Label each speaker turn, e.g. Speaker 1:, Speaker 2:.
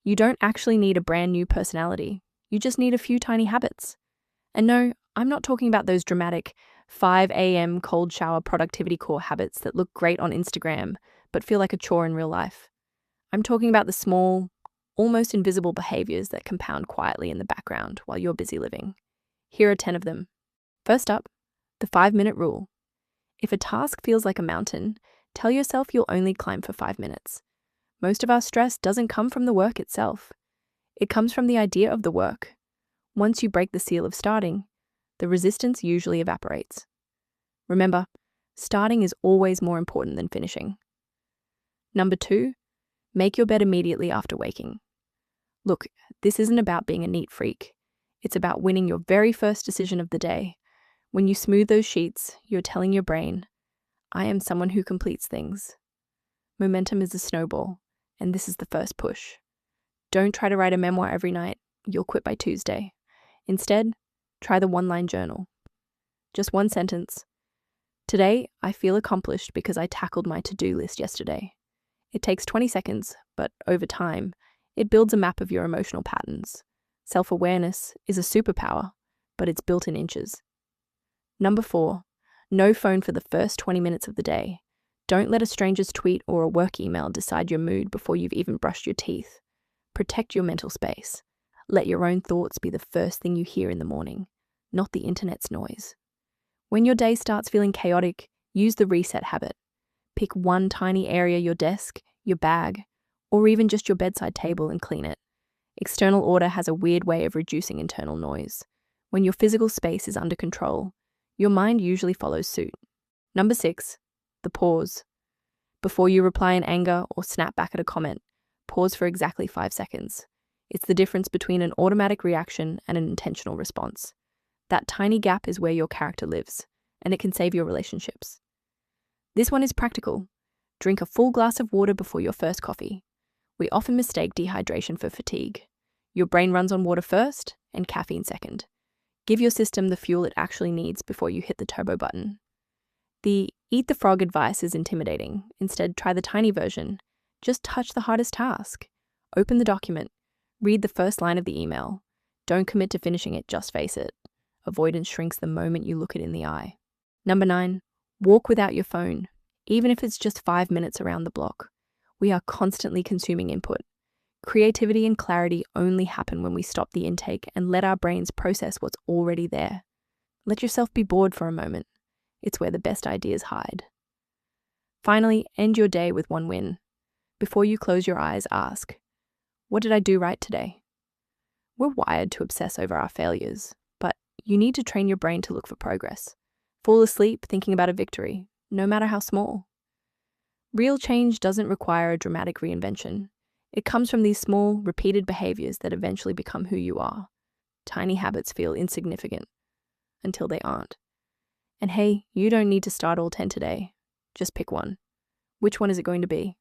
Speaker 1: You don't actually need a brand new personality. You just need a few tiny habits. And no, I'm not talking about those dramatic 5 a.m. cold shower productivity core habits that look great on Instagram but feel like a chore in real life. I'm talking about the small, almost invisible behaviors that compound quietly in the background while you're busy living. Here are 10 of them. First up, the 5-minute rule. If a task feels like a mountain, tell yourself you'll only climb for 5 minutes. Most of our stress doesn't come from the work itself. It comes from the idea of the work. Once you break the seal of starting, the resistance usually evaporates. Remember, starting is always more important than finishing. Number 2, make your bed immediately after waking. Look, this isn't about being a neat freak. It's about winning your very first decision of the day. When you smooth those sheets, you're telling your brain, I am someone who completes things. Momentum is a snowball, and this is the first push. Don't try to write a memoir every night. You'll quit by Tuesday. Instead, try the one-line journal. Just one sentence. Today, I feel accomplished because I tackled my to-do list yesterday. It takes 20 seconds, but over time, it builds a map of your emotional patterns. Self-awareness is a superpower, but it's built in inches. Number 4, no phone for the first 20 minutes of the day. Don't let a stranger's tweet or a work email decide your mood before you've even brushed your teeth. Protect your mental space. Let your own thoughts be the first thing you hear in the morning, not the internet's noise. When your day starts feeling chaotic, use the reset habit. Pick one tiny area, your desk, your bag, or even just your bedside table, and clean it. External order has a weird way of reducing internal noise. When your physical space is under control, your mind usually follows suit. Number 6, the pause. Before you reply in anger or snap back at a comment, pause for exactly 5 seconds. It's the difference between an automatic reaction and an intentional response. That tiny gap is where your character lives, and it can save your relationships. This one is practical. Drink a full glass of water before your first coffee. We often mistake dehydration for fatigue. Your brain runs on water first and caffeine second. Give your system the fuel it actually needs before you hit the turbo button. The eat the frog advice is intimidating. Instead, try the tiny version. Just touch the hardest task. Open the document. Read the first line of the email. Don't commit to finishing it, just face it. Avoidance shrinks the moment you look it in the eye. Number 9, walk without your phone, even if it's just 5 minutes around the block. We are constantly consuming input. Creativity and clarity only happen when we stop the intake and let our brains process what's already there. Let yourself be bored for a moment. It's where the best ideas hide. Finally, end your day with one win. Before you close your eyes, ask, what did I do right today? We're wired to obsess over our failures, but you need to train your brain to look for progress. Fall asleep thinking about a victory, no matter how small. Real change doesn't require a dramatic reinvention. It comes from these small, repeated behaviors that eventually become who you are. Tiny habits feel insignificant until they aren't. And hey, you don't need to start all 10 today. Just pick one. Which one is it going to be?